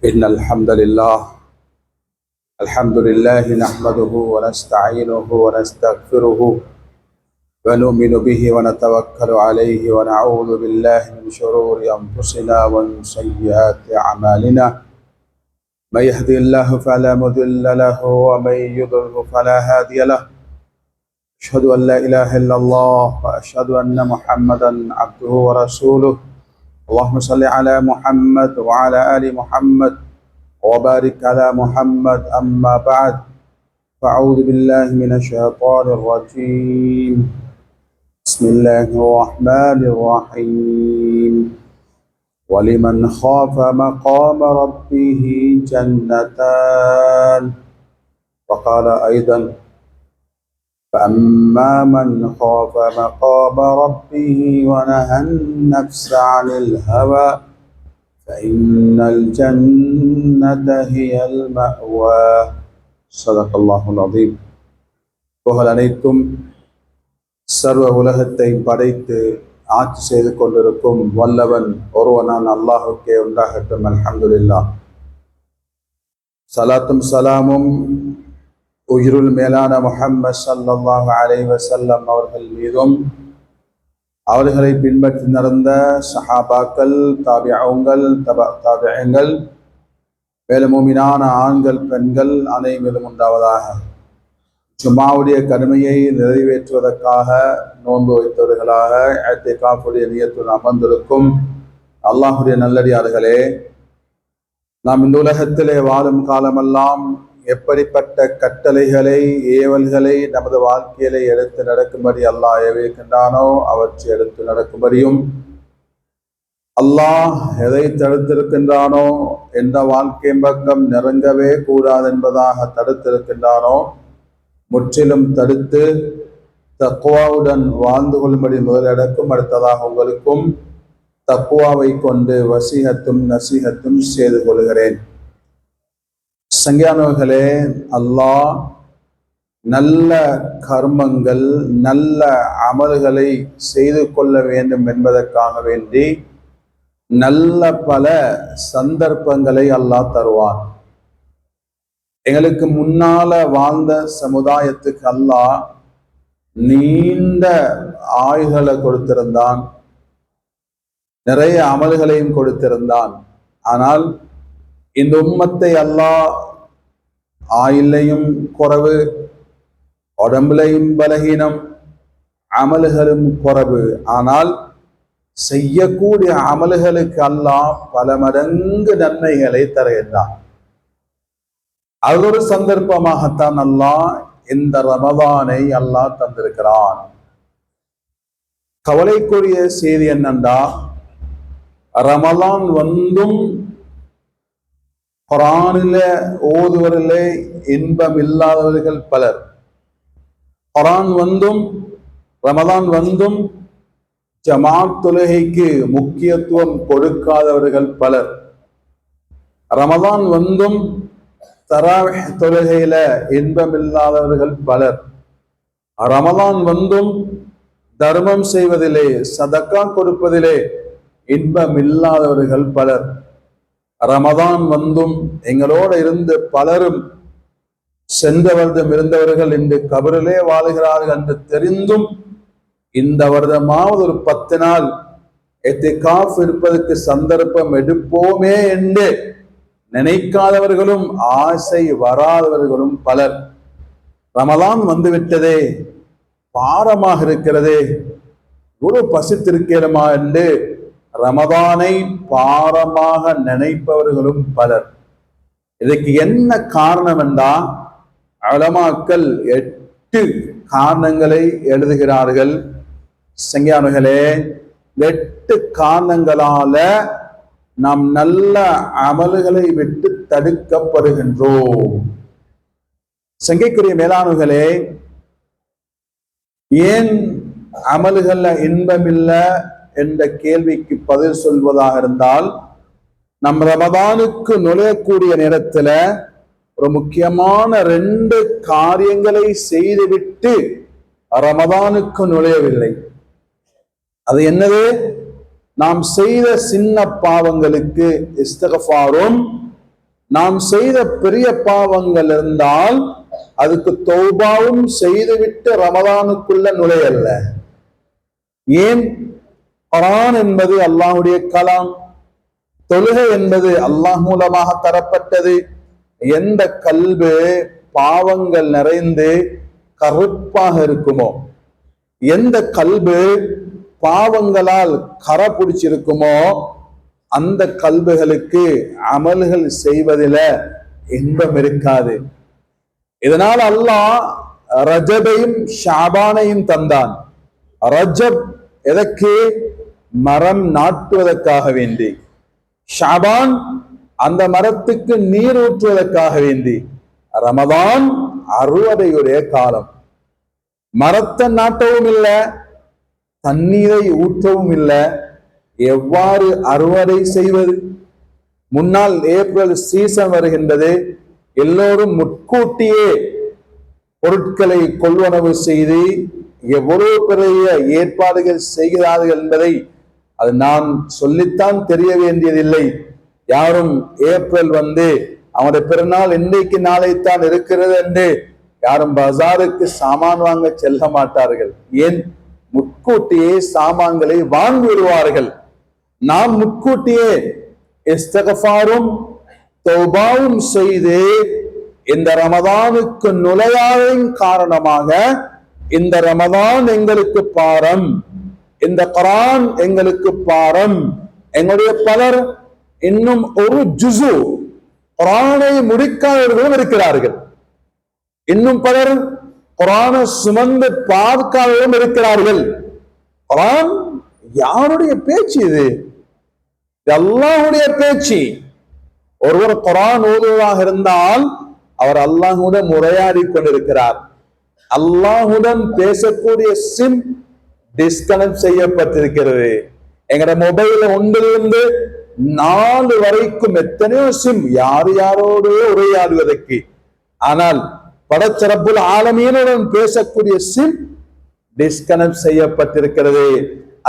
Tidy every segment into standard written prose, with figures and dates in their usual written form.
إن الحمد لله نحمده ونستعينه ونستغفره ونؤمن به ونتوكل عليه ونعوذ بالله من شرور أنفسنا ومن سيئات أعمالنا من يهدي الله فلا مضل له ومن يضلل فلا هادي له أشهد أن لا إله إلا الله وأشهد أن محمدا عبده ورسوله اللهم صل على محمد وعلى آل محمد وبارك على محمد أما بعد فأعوذ بالله من الشيطان الرجيم بسم الله الرحمن الرحيم ولمن خاف مقام ربه جنتان وقال أيضا فأما من خاف مقام ربه ونهى النفس عن الهوى فإن الجنة هي المأوى صدق الله العظيم. புகழ் அனைத்தும் சர்வ உலகத்தை படைத்து ஆட்சி செய்து கொண்டிருக்கும் வல்லவன் ஒருவனான் அல்லாஹுக்கே உண்டாகட்டும். அல்ஹம்துலில்லாஹ். சலாத்தும் சலாமும் உயிருள் மேலான முஹம்மது ஸல்லல்லாஹு அலைஹி வஸல்லம் அவர்கள் மீதும் அவர்களை பின்பற்றி நடந்த சஹாபாக்கள், தாபிஊன்கள், தாபிஈன்கள், மேலும் மூமினான ஆண்கள் பெண்கள் அனைவரும் உண்டாவதாக. ஜும்ஆவுடைய கடமையை நிறைவேற்றுவதற்காக நோன்பு வைத்தவர்களாக இஅ்திகாஃபுடைய நியத்துடன் அமர்ந்திருக்கும் அல்லாஹ்வுடைய நல்லடியார்களே, நாம் இந்த உலகத்திலே வாழும் காலமெல்லாம் எப்படிப்பட்ட கட்டளைகளை ஏவல்களை நமது வாழ்க்கையிலே எடுத்து நடக்கும்படி அல்லாஹ் ஏவிருக்கின்றானோ அவற்றை எடுத்து நடக்கும்படியும், அல்லாஹ் எதை தடுத்திருக்கின்றானோ எந்த வாழ்க்கையின் பக்கம் நெருங்கவே கூடாது என்பதாக தடுத்திருக்கின்றானோ முற்றிலும் தடுத்து தக்வாவுடன் வாழ்ந்து கொள்ளும்படி முதலிடக்கும். அடுத்ததாக உங்களுக்கும் தக்வாவை கொண்டு வசீகத்தும் நசீகத்தும் செய்து கொள்கிறேன். சங்கியானவர்களே, அல்லாஹ் நல்ல கர்மங்கள் நல்ல அமல்களை செய்து கொள்ள வேண்டும் என்பதற்காக வேண்டி நல்ல பல சந்தர்ப்பங்களை அல்லாஹ் தருவான். எங்களுக்கு முன்னால வாழ்ந்த சமுதாயத்துக்கு அல்லாஹ் நீண்ட ஆயுள்களை கொடுத்திருந்தான், நிறைய அமல்களையும் கொடுத்திருந்தான். ஆனால் இந்த உம்மத்தை அல்லாஹ் ஆயுளையும் குறைவு, உடம்புலையும் பலகீனம், அமல்களும் குறைவு. ஆனால் செய்யக்கூடிய அமல்களுக்கு அல்லாஹ் பல மடங்கு நன்மைகளை தருகின்றான். அது ஒரு சந்தர்ப்பமாகத்தான் அல்லாஹ் இந்த ரமதானை அல்லாஹ் தந்திருக்கிறான். கவலைக்குரிய செய்தி என்னண்டா, ரமலான் வந்தும் குர்ஆனில ஓதுவரிலே இன்பம் இல்லாதவர்கள் பலர், குர்ஆன் வந்தும் ரமலான் வந்தும் ஜமாத் தொழுகைக்கு முக்கியத்துவம் கொடுக்காதவர்கள் பலர், ரமலான் வந்தும் தராவிஹ் தொழுகையில இன்பம் இல்லாதவர்கள் பலர், ரமலான் வந்தும் தர்மம் செய்வதிலே சதக்கா கொடுப்பதிலே இன்பம் இல்லாதவர்கள் பலர், ரமதான் வந்தும் எங்களோட இருந்து பலரும் சென்ற வருடம் இருந்தவர்கள் இன்று கபரிலே வாழுகிறார்கள் என்று தெரிந்தும் இந்த வருடமாவது ஒரு 10 நாள் இஅ்திகாஃப் இருப்பதற்கு சந்தர்ப்பம் எடுப்போமே என்று நினைக்காதவர்களும் ஆசை வராதவர்களும் பலர். ரமலான் வந்துவிட்டதே, பாரமாக இருக்கிறதே, ஒரு பசித்திருக்கிறோமா என்று ரமதானை பாரமாக நினைப்பவர்களும் பலர். இதுக்கு என்ன காரணம் என்றால், உலமாக்கள் 8 காரணங்களை எழுதுகிறார்கள். சங்கியானவர்களே, 8 காரணங்களால நாம் நல்ல அமல்களை விட்டு தடுக்கப்படுகின்றோம். சங்கைக்குரிய மேலானவர்களே, ஏன் அமல்கள்ல இன்பமில்லை என்ற கேள்விக்கு பதில் சொல்வதாக இருந்தால், நம் ரமதானுக்கு நுழையக்கூடிய நேரத்துல ஒரு முக்கியமான 2 காரியங்களை செய்துவிட்டு ரமதானுக்கு நுழையவில்லை. அது என்னது? நாம் செய்த சின்ன பாவங்களுக்கு இஸ்திக்ஃபாரும் நாம் செய்த பெரிய பாவங்கள் இருந்தால் அதுக்கு தௌபாவும் செய்துவிட்டு ரமதானுக்குள்ள நுழையல்ல. ஏன்? குர்ஆன் என்பது அல்லாஹ்வுடைய கலாம், தொழுகை என்பது அல்லாஹ் மூலமாக தரப்பட்டது. எந்த கல்பு பாவங்கள் நிறைந்து கருப்பாக இருக்குமோ, எந்த கல்பு பாவங்களால் கரை பிடிச்சிருக்குமோ, அந்த கல்புகளுக்கு அமல்கள் செய்வதில இன்பம் இருக்காது. இதனால் அல்லாஹ் ரஜபையும் ஷாபானையும் தந்தான். ரஜப் எதற்கு? மரம் நாட்டுவதற்காக வேண்டி. ஷாபான் அந்த மரத்துக்கு நீர் ஊற்றுவதற்காக வேண்டி. ரமதான் அறுவடையுடைய காலம். மரத்தை நாட்டவும் இல்லை, தண்ணீரை ஊற்றவும் இல்லை. எவ்வாறு அறுவடை செய்வது? முன்னால் ஏப்ரல் சீசன் வருகின்றது. எல்லோரும் முன்கூட்டியே பொருட்களை கொள்வனவு செய்து எவ்வளவு பெரிய ஏற்பாடுகள் செய்கிறார்கள் என்பதை அது நான் சொல்லித்தான் தெரிய வேண்டியதில்லை. யாரும் ஏப்ரல் அவனுடைய பிறநாள் இன்றைக்கு நாளைத்தான் இருக்கிறது என்று யாரும் பஜாருக்கு சாமான் வாங்க செல்ல மாட்டார்கள். ஏன்? முன்கூட்டியே சாமான்களை வாங்கி விடுவார்கள். நாம் முன்கூட்டியே இஸ்திக்ஃபாரும் தௌபாவும் செய்து இந்த ரமதானுக்கு நுழையாதின் காரணமாக இந்த ரமதான் எங்களுக்கு பாரம், இந்த குர்ஆன் எங்களுக்கு பாரம். எங்களுடைய பலர் இன்னும் ஒரு ஜுஸு குர்ஆனை முடிக்காதவர்களும் இருக்கிறார்கள். இன்னும் பலர் குர்ஆனை சுமந்து பார்க்காதவர்களும் இருக்கிறார்கள். குர்ஆன் யாருடைய பேச்சு? இது அல்லாஹ்வுடைய பேச்சு. ஒருவர் குர்ஆன் ஓதுவதாக இருந்தால் அவர் அல்லாஹ்வுடன் உரையாடி கொண்டிருக்கிறார். அல்லாஹ்வுடன் பேசக்கூடிய சிம் டிஸ்கனெக்ட் செய்யப்பட்டிருக்கிறது. எங்கட மொபைல் 1 to 4 வரைக்கும் எத்தனையோ சிம் யார் யாரோடு உரையாடுவதற்கு. ஆனால் படைச்ச ரப்புல் ஆலமீனுடன் பேசக்கூடிய சிம் டிஸ்கனெக்ட் செய்யப்பட்டிருக்கிறது.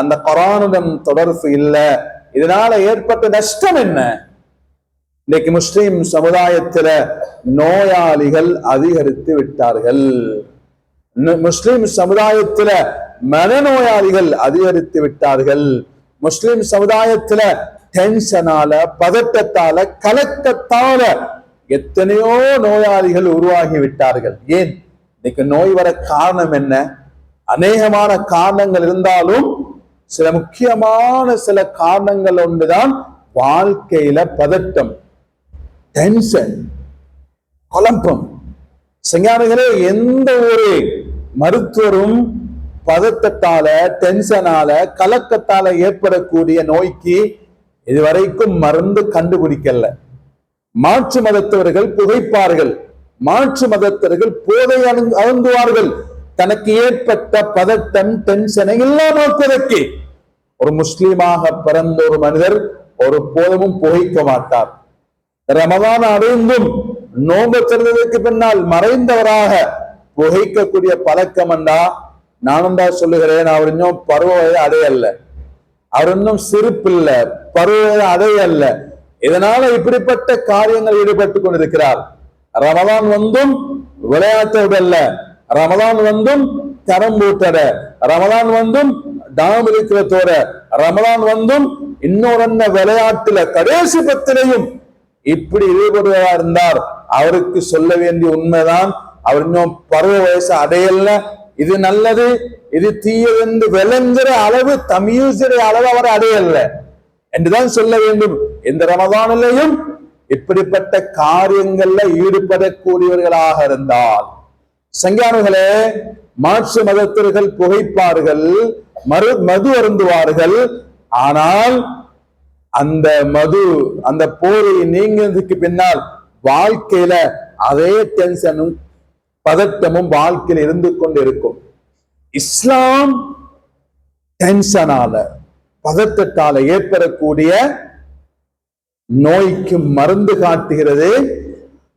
அந்த குர்ஆனுடன் தொடர்பு இல்லை. இதனால ஏற்பட்ட நஷ்டம் என்ன? இன்னைக்கு முஸ்லிம் சமுதாயத்தில் நோயாளிகள் அதிகரித்து விட்டார்கள். முஸ்லிம் சமுதாயத்தில் மனநோயாளிகள் அதிகரித்து விட்டார்கள். முஸ்லிம் சமுதாயத்தில் டென்ஷனால, பதட்டத்தால, கலக்கத்தால எத்தனையோ நோயாளிகள் உருவாகி விட்டார்கள். ஏன்? இன்னைக்கு நோய் வர காரணம் என்ன? அநேகமான காரணங்கள் இருந்தாலும் சில முக்கியமான சில காரணங்கள் ஒன்றுதான் வாழ்க்கையில பதட்டம், டென்ஷன், குழப்பம். சங்கானிகளே, எந்த ஒரு மருத்துவரும் பதட்டத்தால, டென்ஷனால, கலக்கத்தால ஏற்படக்கூடிய நோய்க்கு இதுவரைக்கும் மருந்து கண்டுபிடிக்கல. மாற்று மதத்தவர்கள் புகைப்பார்கள், மாற்று மதத்தவர்கள் போதை அருந்துவார்கள். தனக்கு ஏற்பட்ட பதட்டம், டென்ஷனை இல்லாமற்பதற்கு. ஒரு முஸ்லீமாக பிறந்த ஒரு மனிதர் ஒரு போதும் புகைக்க மாட்டார். ரமதான் அடைந்தும் நோன்பு திறந்ததற்கு பின்னால் மறைந்தவராக புகைக்கக்கூடிய பழக்கம் என்றா நானும் தான் சொல்லுகிறேன். அவர் இன்னும் பருவ வயது அடையல்ல, அவர் இன்னும் சிரிப்பில்ல, பருவ வயது அடையல்ல. இதனால இப்படிப்பட்ட காரியங்கள் ஈடுபட்டு கொண்டிருக்கிறார். ரமதான் விளையாட்டு விடல்ல, ரமதான் கரம் பூட்டட, ரமதான் டாம் இருக்கிறதோட, ரமதான் இன்னொரு விளையாட்டுல கடைசி பத்திலையும் இப்படி ஈடுபடுவதா இருந்தார். அவருக்கு சொல்ல வேண்டிய உண்மைதான், அவர் இன்னும் பருவ வயசு அடையல. இது நல்லது, இது தீயது என்று விளங்குற அளவு, தமீசுற அளவு அவர் அடையல என்றுதான் சொல்ல வேண்டும். இந்த ரமதானிலையும் இப்படிப்பட்ட காரியங்கள்ல ஈடுபடக்கூடியவர்களாக இருந்தால், சங்கியானுகளே, மாற்று மதத்தினர்கள் புகைப்பார்கள், மது அருந்துவார்கள். ஆனால் அந்த மது, அந்த போரை நீங்கினதுக்கு பின்னால் வாழ்க்கையில அதே டென்ஷனும் பதட்டமும் வாழ்க்கையில் இருந்து கொண்டு இருக்கும். இஸ்லாம் டென்ஷனால, பதட்டத்தால ஏற்படக்கூடிய நோய்க்கு மருந்து காட்டுகிறது.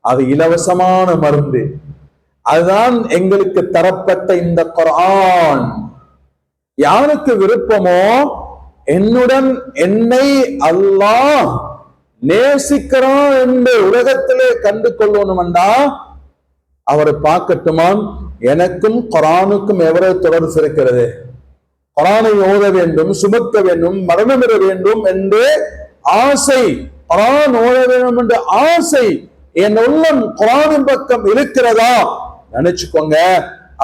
அது இலவசமான மருந்து. அதுதான் எங்களுக்கு தரப்பட்ட இந்த குர்ஆன். யாருக்கு விருப்பமோ என்னுடன் என்னை அல்லாஹ் நேசிக்கிறான் என்று உலகத்திலே கண்டு கொள்ளணும்டா அவரை பார்க்கட்டுமான். எனக்கும் குரானுக்கும் எவ்வளவு தொடர்பு இருக்கிறது, குரானை ஓத வேண்டும், சுமக்க வேண்டும், மரணம் பெற வேண்டும் என்று ஆசை, குரான் ஓத வேண்டும் என்ற ஆசை என் உள்ளம் குரானின் பக்கம் இருக்கிறதா நினைச்சுக்கோங்க,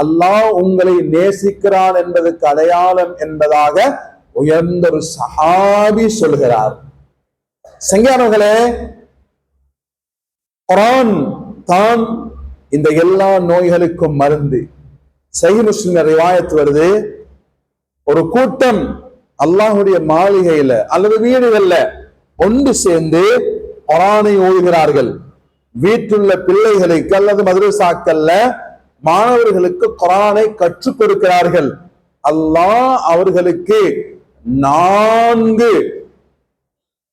அல்லாஹ் உங்களை நேசிக்கிறான் என்பதற்கு அடையாளம் என்பதாக உயர்ந்த ஒரு சஹாபி சொல்கிறார். சங்கியானவர்களே, குரான் தான் இந்த எல்லா நோய்களுக்கும் மருந்து. சஹீஹ் முஸ்லிம் ரிவாயத் வருது, ஒரு கூட்டம் அல்லாஹுடைய மாளிகையில அல்லது வீடுகள்ல ஒன்று சேர்ந்து குரானை ஓதுகிறார்கள். வீட்டுள்ள பிள்ளைகளுக்கு அல்லது மதரசாக்கள்ல மாணவர்களுக்கு குரானை கற்றுக் கொடுக்கிறார்கள். அல்லாஹ் அவர்களுக்கு 4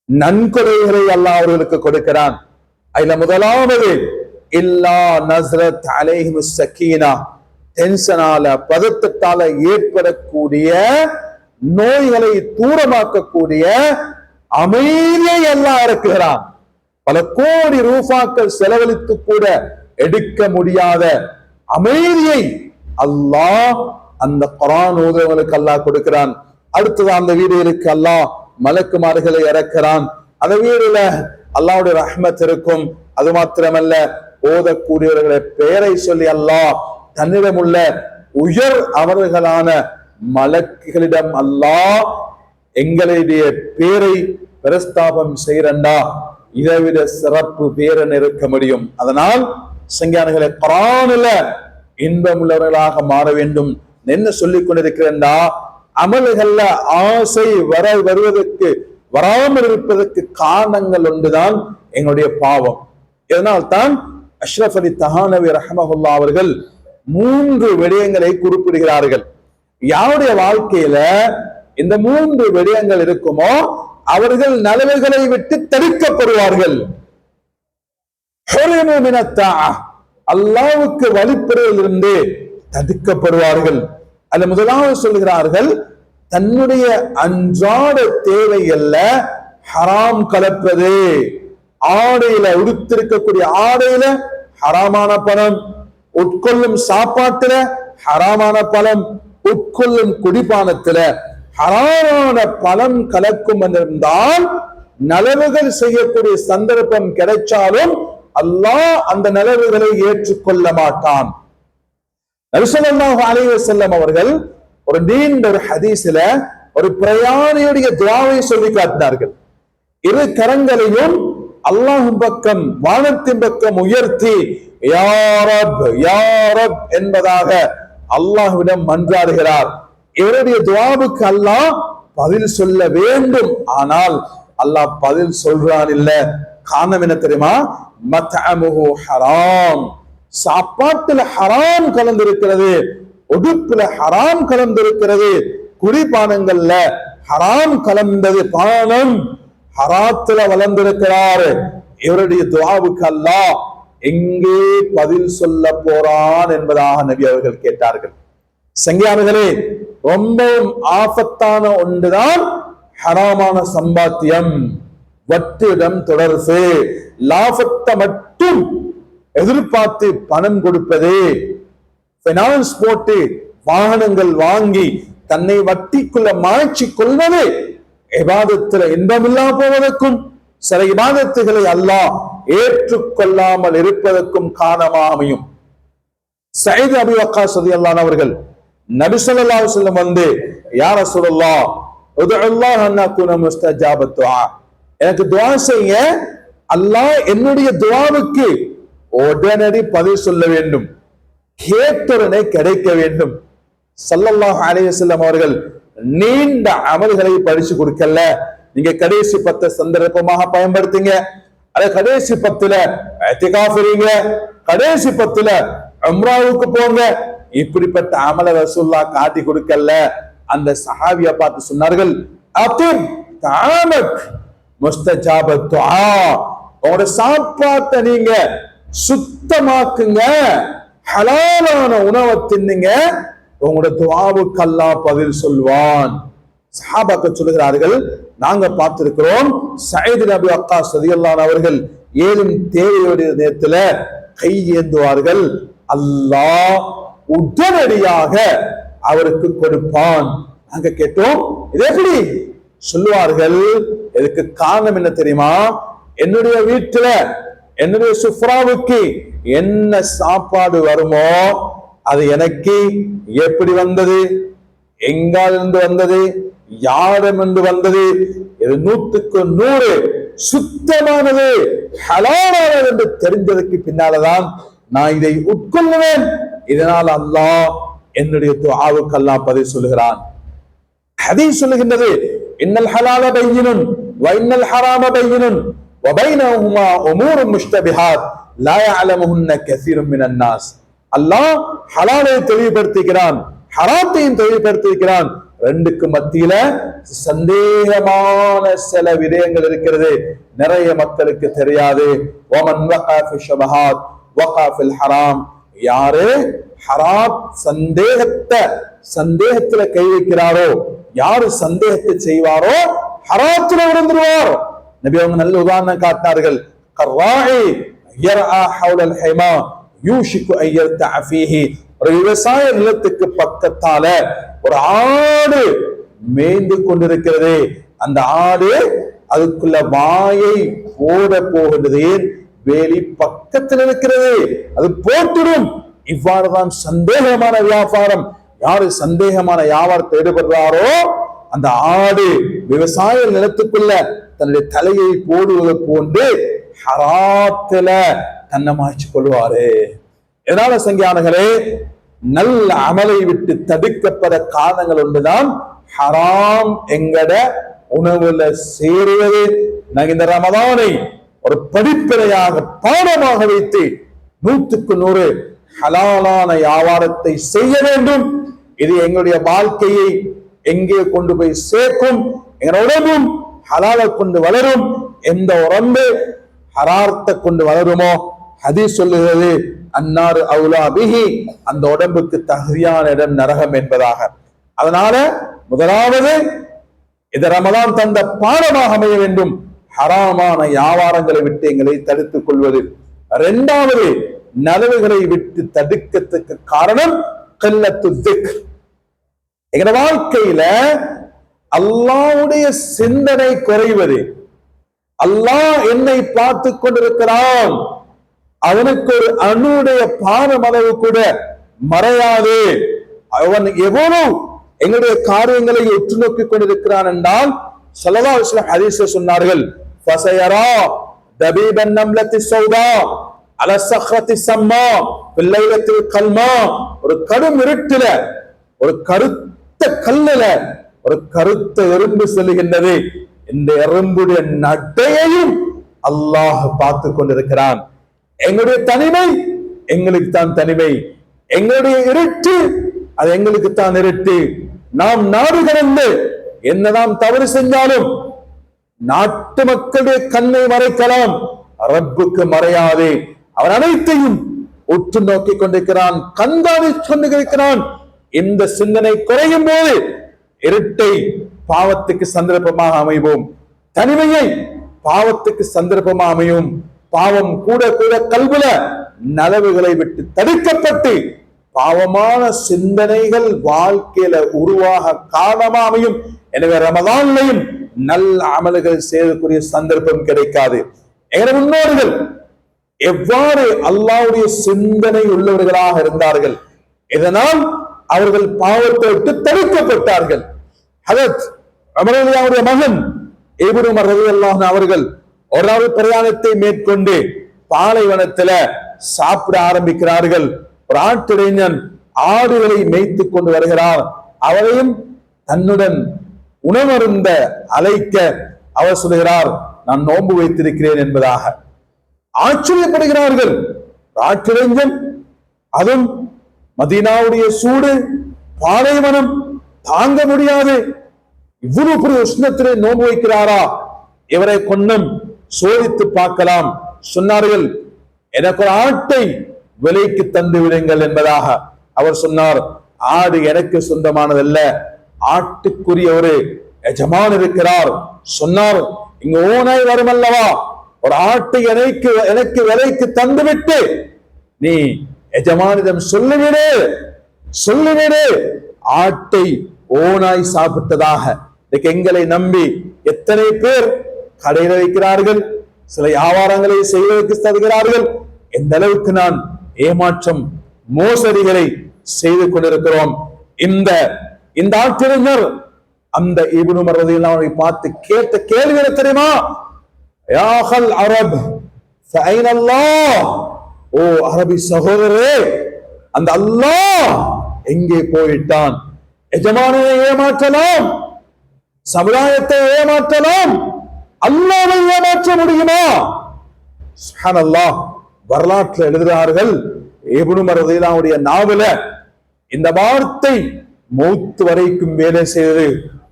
நன்கொடைகளை அல்லாஹ் அவர்களுக்கு கொடுக்கிறான். அதுல முதலாவது இல்லா நஸ்ரத் அலைஹிம் ஸக்கீனா, டென்ஷனால பதட்டத்தால ஏற்படக்கூடிய நோய்களை தூரமாக்கக்கூடிய அமைதியை அல்லாஹ் இறக்குகிறான். பல கோடி ரூபாக்கள் செலவழித்து கூட எடுக்க முடியாத அமைதியை அல்லாஹ் அந்த குர்ஆன் ஓதுவங்களுக்கு அல்லாஹ் கொடுக்கிறான். அடுத்தது அந்த வீடுகளுக்கு அல்லாஹ் மலக்குமார்களை இறக்கிறான். அந்த வீடுல அல்லாஹ்வுடைய ரஹ்மத் இருக்கும். அது மாத்திரமல்ல, ஓதக்கூடியவர்களை பெயரை சொல்லி அல்லாஹ் தன்னிடம் உள்ள உயர் அவர்களான மலக்குகளிடம் அல்லாஹ் எங்களுடைய பேரை பிரஸ்தாபம் செய்யறண்டா, இதைவிட சிறப்பு பேரன் இருக்க முடியும். அதனால் சங்கியானங்களை குர்ஆனில இன்பம் உள்ளவர்களாக மாற வேண்டும். என்ன சொல்லிக் கொண்டிருக்கிறேன்டா, அமல்கள்ல ஆசை வருவதற்கு வராமல் இருப்பதற்கு காரணங்கள் ஒன்றுதான் எங்களுடைய பாவம். இதனால் தான் அஷ்ரஃப் அலி தஹானவி ரஹ்மஹுல்லா அவர்கள் 3 விடயங்களை குறிப்பிடுகிறார்கள். யாருடைய வாழ்க்கையில இந்த 3 விடயங்கள் இருக்குமோ அவர்கள் நலவுகளை விட்டு தடுக்கப்படுவார்கள். அல்லாஹ்வுக்கு வழிபடுவதிலிருந்து தடுக்கப்படுவார்கள். அல்ல முதலாவது சொல்கிறார்கள், தன்னுடைய அன்றாட தேவைகள்ல ஹராம் கலப்பது, ஆடையில உடுத்திருக்கக்கூடிய ஆடையில ஹராமான பணம், உட்கொள்ளும் சாப்பாட்டுல ஹராமான பணம், உட்கொள்ளும் குடிபானத்துல ஹராமான பணம் கலக்கும் என்றிருந்தால் நலவுகள் செய்யக்கூடிய சந்தர்ப்பம் கிடைச்சாலும் அல்லாஹ் அந்த நலவுகளை ஏற்றுக்கொள்ள மாட்டான். நபி ஸல்லல்லாஹு அலைஹி வஸல்லம் அவர்கள் ஒரு நீண்ட ஒரு ஹதீஸ்ல ஒரு பிரயாணியுடைய துஆவை சொல்லி காட்டினார்கள். 2 கரங்களையும் அல்லாஹ்வின் பக்கம் வானத்தின் பக்கம் உயர்த்தி யா ரப் யா ரப் என்பதாக அல்லாஹ்விடம் மன்றாடுகிறார். இவருடைய துஆவுக்கு அல்லாஹ் பதில் சொல்ல வேண்டும். ஆனால் அல்லாஹ் பதில் சொல்றான் இல்ல. காரணம் என்ன தெரியுமா? மத்அமுஹு ஹராம், சாப்பாட்டுல ஹராம் கலந்திருக்கிறது, உடுப்புல ஹராம் கலந்திருக்கிறது, குடிபானங்கள்ல ஹராம் கலந்தது, பானம் ஹராத்துல வளர்ந்திருக்கிறார். இவருடைய துஆவுக்கு அல்லாஹ் எங்கே பதில் சொல்ல போறான் என்பதாக நபி அவர்கள் கேட்டார்கள். சங்கியானர்களே, ரொம்பவும் ஆபத்தான ஒன்றுதான் ஹராமான சம்பாத்தியம், வட்டியிடம் தொடர்பு, லாபத்தை மட்டும் எதிர்பார்த்து பணம் கொடுப்பது, பைனான்ஸ் போட்டு வாகனங்கள் வாங்கி தன்னை வட்டிக்குள்ள மாய்ச்சி கொள்வது இபாதத்துல இன்பமில்லா போவதற்கும் சில இபாதத்துகளை அல்லாஹ் ஏற்றுக்கொள்ளாமல் இருப்பதற்கும் காரணமாக அமையும். சயீத் அபூ வக்காஸ் ரலியல்லாஹு அன்ஹு அவர்கள் நபி ஸல்லல்லாஹு அலைஹி வஸல்லம் வந்து யா ரசூலுல்லாஹ் உதுல்லாஹ் அன் அகுன முஸ்தஜாபத் துஆ, எனக்கு துஆ செய்யுங்க, அல்லாஹ் என்னுடைய துஆவுக்கு உடனடி பதில் சொல்ல வேண்டும், கேட்டவுடனே கிடைக்க வேண்டும். ஸல்லல்லாஹு அலைஹி வஸல்லம் அவர்கள் நீண்ட அமல்களை படிச்சு கொடுக்கல. நீங்க கடைசி 10 சந்தர்ப்பமாக பயன்படுத்துங்க, அது கடைசி 10ல இத்திகாஃப் இருங்க, கடைசி 10ல உம்ராவுக்கு போங்க. இப்படிப்பட்ட அமல ரசூலுல்லாஹ் காட்டி கொடுக்கல. அந்த சஹாபியை பார்த்து சொன்னார்கள், அத்திப் தஆமக் முஸ்தஜாபத் துஆ, உங்களோட சாப்பாட்டை நீங்க சுத்தமாக்குங்க, ஹலாலான உணவை தின்னுங்க, உங்களோட துஆவுக்கு அல்லாஹ் பதில் சொல்வான். சஹாபாக்கள் சொல்லுகிறார்கள், நாங்க பார்த்திருக்கிறோம் சயீத் நபி வக்காஸ் ரலியல்லாஹு அன்ஹு அவர்கள் ஏதும் தேவையுடைய நேரத்துல கை ஏந்துவார்கள், அல்லாஹ் உடனடியாக அவருக்கு கொடுப்பான். நாங்க கேட்டோம், இது எப்படி சொல்லுவார்கள்? இதுக்கு காரணம் என்ன தெரியுமா? என்னுடைய வீட்டுல என்னுடைய சுஃப்ராவுக்கு என்ன சாப்பாடு வருமோ அது எனக்கு எப்படி வந்தது, எங்காலிருந்து வந்தது, யாரிடமிருந்து வந்தது, இது 100க்கு 100 சுத்தமானது, ஹலாலானது என்று தெரிஞ்சதுக்கு பின்னால்தான் நான் இதை உட்கொள்ளுவேன். இதனால் அல்லாஹ் என்னுடைய துஆவுக்கு அல்லாஹ் பதில் சொல்லுகிறான். ஹதீஸ் சொல்லுகின்றது, இன்னல் ஹலால பையினுன் வ இன்னல் ஹராம பையினுன் வ பைனஹுமா உமூருன் முஷ்தபிஹாத் லா யஅலமுஹுன்ன கஸீருன் மினன் நாஸ். அல்லாஹ் ஹலாலை தெளிவுபடுத்துகிறான், ஹராத்தையும் தெளிவுபடுத்துகிறான். ரெண்டுக்கு மத்தியில சந்தேகமான சில விடயங்கள் இருக்கிறது, நிறைய மக்களுக்கு தெரியாது. வமன் வகா ஃபி ஷபஹாத் வகா ஃபில் ஹராம். யாரு ஹராத் சந்தேகத்துல கை வைக்கிறாரோ, யாரு சந்தேகத்தை செய்வாரோ ஹராத்துல விழுந்துருவார். நபி அவங்க நல்ல உதாரணம் காட்டினார்கள். கர்ராஇ யர்ஆ ஹவுலல் ஹிமா யூஷிகு அன் யர்தஅ ஃபீஹி. ஒரு விவசாய நிலத்துக்கு பக்கத்தால ஒரு ஆடு மேய்ந்து கொண்டிருக்கிறது. அந்த ஆடு அதுக்குள்ள வாயை போட போகின்றது, வேலி பக்கத்தில் இருக்கிறது, அது போட்டுடும். இவ்வாறுதான் சந்தேகமான வியாபாரம். யாரு சந்தேகமான வியாபாரத்தை ஈடுபடுறாரோ அந்த ஆடு விவசாய நிலத்துக்குள்ள தன்னுடைய தலையை போடுவது போன்று ஹராத்துல தன்னை மாய்ச்சி கொள்வாரு. எதனால சங்கியானங்களே, நல்ல அமலை விட்டு தடுக்கப்பட காரணங்கள் ஒன்றுதான் ஹராம் எங்கட உணவுல சேருவது. நாங்க இந்த ரமதானை ஒரு படிப்பினையாக பாடமாக வைத்து 100க்கு 100 ஹலாலான வியாபாரத்தை செய்ய வேண்டும். இது எங்களுடைய வாழ்க்கையை எங்கே கொண்டு போய் சேர்க்கும். எங்க உடம்பும் ஹலாலை கொண்டு வளரும். எந்த உடம்பு ஹரார்த்தை கொண்டு வளருமோ ஹதீஸ் சொல்லுகிறது, அன்னார் அவுலா பிஹி, அந்த உடம்புக்கு தகுதியான இடம் நரகம் என்பதாக. அதனால முதலாவது இது ரமலான் தந்த பாடமாக அமைய வேண்டும், ஹராமான வியாபாரங்களை விட்டு எங்களை தடுத்துக் கொள்வது. இரண்டாவது, நலவுகளை விட்டு தடுக்கிறதுக்கு காரணம் கல்லத்து திக்ர். எங்க வாழ்க்கையில அல்லாஹ்வுடைய சிந்தனை குறைவது. அல்லாஹ் என்னை பார்த்து கொண்டிருக்கிறான், அவனுக்கு ஒரு அணுடைய பானம் அளவு கூட மறையாது. அவன் எவ்வளவு எங்களுடைய காரியங்களை உற்று நோக்கி கொண்டிருக்கிறான் என்றால் ஸல்லல்லாஹு அலைஹி வஸல்லம் ஹதீஸில் சொன்னார்கள், ஃபஸயரா தபீபன் நம்லத்தி ஸௌதா அலா ஸக்ரத்தி ஸம்மா ஃபில் லைலத்தில் கல்மா. ஒரு கடும் இருட்டில ஒரு கருத்த கல்லுல ஒரு கருத்த எறும்பு செல்லுகின்றது. இந்த எறும்புடைய நடையையும் அல்லாஹ் பார்த்து கொண்டிருக்கிறான். எங்களுடைய தனிமை எங்களுக்கு தான் தனிமை, எங்களுடைய இருட்டு அது எங்களுக்கு தான் இருட்டு. நாம் நாடு கடந்து என்னதான் தவறு செஞ்சாலும் நாட்டு மக்களுடைய கண்ணை மறைக்கலாம், ரப்புக்கு மறையாது. அவன் அனைத்தையும் உற்று நோக்கி கொண்டிருக்கிறான், கண்காணித்துக் கொண்டிருக்கிறான். இந்த சிந்தனை குறையும் போது இருட்டை பாவத்துக்கு சந்தர்ப்பமாக அமைவோம், தனிமையை பாவத்துக்கு சந்தர்ப்பமாக அமையும். பாவம் கூட கூட கல்வில நலவுகளை விட்டு தடுக்கப்பட்டு பாவமான சிந்தனைகள் வாழ்க்கையில உருவாக காரணமாக அமையும். எனவே ரமதான்லையும் நல்ல அமல்கள் செய்யக்கூடிய சந்தர்ப்பம் கிடைக்காது. என முன்னோர்கள் எவ்வாறு அல்லாஹ்வுடைய சிந்தனை உள்ளவர்களாக இருந்தார்கள், இதனால் அவர்கள் பாவத்தை விட்டு தடுக்கப்பட்டார்கள். ஹஜரத் உமர் ரலியல்லாஹு மகன் இப்னு உமர் ரலியல்லாஹு அவர்கள் ஒரு பிரயாணத்தை மேற்கொண்டு பாலைவனத்துல சாப்பிட ஆரம்பிக்கிறார்கள். ஒரு ஆட்டிடைஞன் ஆடுகளை மேய்த்து கொண்டு வருகிறார். அவரையும் தன்னுடன் உணவருந்த அழைக்க அவர் சொல்கிறார், நான் நோன்பு வைத்திருக்கிறேன் என்பதாக. ஆச்சரியப்படுகிறார்கள். ஆட்டிடைஞன், அதுவும் மதீனாவுடைய சூடு, பாலைவனம் தாங்க முடியாது, இவ்வளவு பெரிய உஷ்ணத்திலே நோன்பு வைக்கிறாரா, இவரை கொன்னும் சோதித்து பார்க்கலாம். சொன்னார்கள், எனக்கு ஒரு ஆட்டை விலைக்கு தந்து விடுங்கள் என்பதாக. அவர் சொன்னார், ஆடு எனக்கு சொந்தமானதல்ல, ஆட்டுக்குரிய ஒரு எஜமான் இருக்கிறார். சொன்னார், இங்க ஓனாய் வரும் அல்லவா, ஒரு ஆட்டை எனக்கு விலைக்கு தந்துவிட்டு நீ எஜமானிடம் சொல்லிவிடு ஆட்டை ஓனாய் சாப்பிட்டதாக. எங்களை நம்பி எத்தனை பேர் கடையில வைக்கிறார்கள், சில வியாபாரங்களை செய்வதற்கு தருகிறார்கள். எந்த அளவுக்கு நான் ஏமாற்றம் மோசடிகளை செய்து கொண்டிருக்கிறோம். இந்த ஆற்றினர் அந்த இப்னு உமர் ரலியல்லாஹு அன்ஹு பார்த்து கேட்ட கேள்வி என்ன தெரியுமா? யாஹல் அரப் ஃபைன் அல்லாஹ், ஓ அரபி சகோதரரே, அந்த அல்லாஹ் எங்கே போயிட்டான்? எஜமானை ஏமாற்றலாம், சமுதாயத்தை ஏமாற்றலாம், அல்லாஹ்வை ஏமாற்ற முடியுமா? சுப்ஹானல்லாஹ். வரலாற்றில் எழுதுகிறார்கள், இப்னு உமர் ரலியல்லாஹு அன்ஹுடைய நாவல இந்த வார்த்தை மௌத் வரைக்கும் வேலை செய்தது.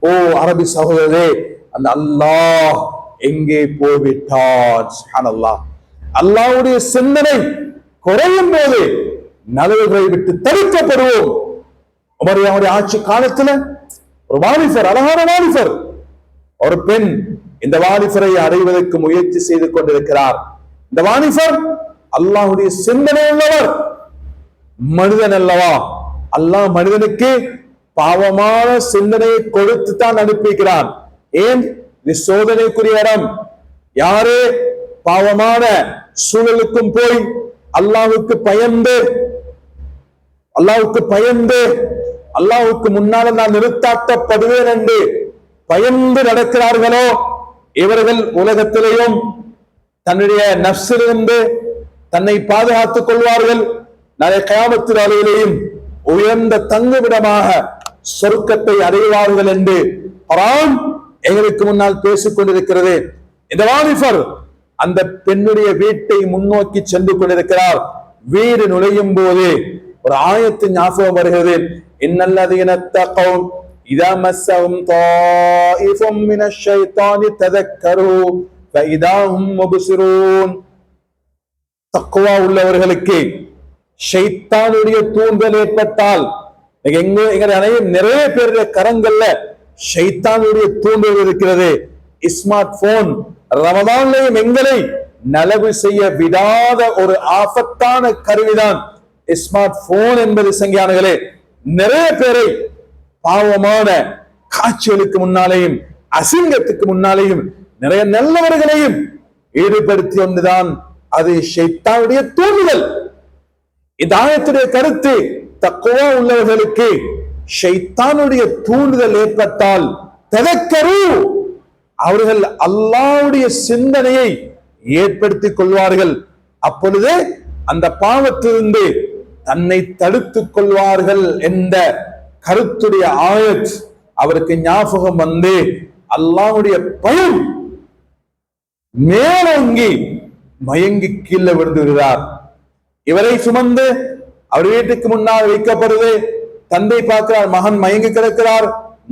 ஓ அரபி சகோதரரே, அந்த அல்லாஹ் எங்கே போய்விட்டான்? சுப்ஹானல்லாஹ். அல்லாஹ்வுடைய சிந்தனை குறையும் போது நலவுகளை விட்டு தடுக்கப்படுவோம். உமரியாவுடைய ஆட்சி காலத்துல ஒரு வாலிபர், அழகான வாலிபர், ஒரு பெண் இந்த வாலிபரை அடைவதற்கு முயற்சி செய்து கொண்டிருக்கிறார். இந்த வாலிபர் அல்லாஹ்வுடைய சிந்தனை உள்ளவர், மனிதன் அல்லவா. அல்லாஹ் மனிதனுக்கு பாவமான சிந்தனையை கொடுத்து தான் அனுப்பிக்கிறான். ஏன்? இது சோதனைக்குரிய இடம். யாரு பாவமான சூழலுக்கும் போய் அல்லாஹ்வுக்கு பயந்து அல்லாஹ்வுக்கு முன்னால நான் நிறுத்தாட்டப்படுவேன் என்று பயந்து நடக்கிறார்களோ, இவர்கள் உலகத்திலேயும் தன்னுடைய நஃப்ஸிலிருந்து தன்னை பாதுகாத்துக் கொள்வார்கள். நாளை கியாமத் நாளிலேயும் உயர்ந்த தங்குமிடமாக சொர்க்கத்தை அடைவார்கள் என்று குர்ஆன் எங்களுக்கு முன்னால் பேசிக் கொண்டிருக்கிறது. இந்த வாலிபர் அந்த பெண்ணுடைய வீட்டை முன்னோக்கி சென்று கொண்டிருக்கிறார். வீடு நுழையும் போது ஒரு ஆயத்து ஞாபகம் வருகிறது. இன்னல்லதீன தகவ் இதா மஸ்ஸஹும் தாயிஃபும் மினஷ் ஷைத்தானி ததக்கரு ஃபஇதா ஹும் முப்சிரூன். தக்வா உள்ளவர்களுக்கு ஷைத்தானுடைய தூண்டல் ஏற்பட்டால், நிறைய பேருடைய கரங்கள்ல ஷைத்தானுடைய தூண்டல் இருக்கிறது. ஸ்மார்ட் போன் ரமதான்லையும் எங்களை நலவு செய்ய விடாத ஒரு ஆபத்தான கருவிதான் ஸ்மார்ட் போன் என்பது. சங்கியானங்களே, நிறைய பேரை பாவமான காட்சிகளுக்கு முன்னாலேயும் அசிங்கத்துக்கு முன்னாலேயும் நிறைய நல்லவர்களையும் ஈடுபடுத்தி ஒன்றுதான் அது ஷைத்தானுடைய தூண்டுதல். இந்த ஆயத்துடைய கருத்து, தக்வா உள்ளவர்களுக்கு ஷைத்தானுடைய தூண்டுதல் ஏற்பட்டால் ததக்கரு, அவர்கள் அல்லாஹ்வுடைய சிந்தனையை ஏற்படுத்திக் கொள்வார்கள். அப்பொழுது அந்த பாவத்திலிருந்து தன்னை தடுத்துக் கொள்வார்கள் என்ற கருத்துடைய ஆயத் அவருக்கு ஞாபகம் வந்து அல்லாஹ்வுடைய பயம் மேலோங்கி மயங்கி கீழே விழுந்துகிறார். இவரை சுமந்து அவர் வீட்டுக்கு முன்னால் வைக்கப்படுது. தந்தை பார்க்கிறார், மகன் மயங்கி கிடக்கிறார்.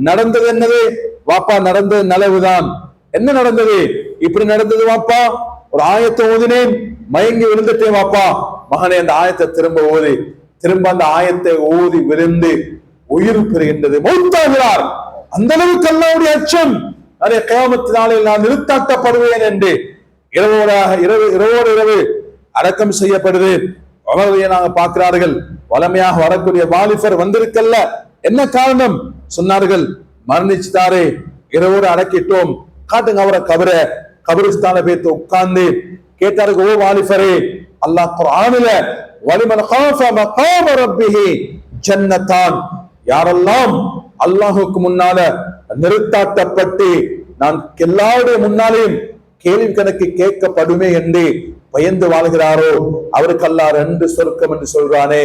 நடந்தது என்னது? வாப்பா, நடந்தது நலவுதான். என்ன நடந்தது? இப்படி நடந்தது வாப்பா, ஒரு ஆயத்தை ஓதினேன், மயங்கி விழுந்துட்டேன் வாப்பா. மகனே, அந்த ஆயத்தை திரும்ப ஓதி. திரும்ப அந்த ஆயத்தை ஓதி விழுந்து உயிர் பெறுகின்றது, மௌத்தாகிறார். அந்த அளவுக்கு அல்லாஹ்வுடைய அச்சம். அதே கியாமத் நாளில் நான் நிறுத்தாட்டப்படுவேன் என்று இரவோடு இரவு அடக்கம் செய்யப்படுது. அவர்களை நாங்க பார்க்கிறார்கள். வளமையாக வரக்கூடிய வாலிபர் வந்திருக்கல்ல, என்ன காரணம்? சொன்னார்கள், மரணிச்சுட்டாரே, இரவோடு அடக்கிட்டோம், காட்டுங்க அவரை கபரிஸ்தான பேத்து உட்கார்ந்து கேட்டார்கள். ஓ வாலிபரே, அல்லாஹ் குர்ஆனில வலிமன் காஃப மகாம ரப்பிஹி ஜன்னதான், யாரெல்லாம் அல்லாஹுக்கு முன்னால நிறுத்தாட்டப்பட்டு நான் எல்லாருடைய முன்னாலேயும் கேள்வி கணக்கு கேட்கப்படுமே என்று பயந்து வாழ்கிறாரோ அவருக்கு அல்லாஹ் 2 சொர்க்கம் என்று சொல்றானே.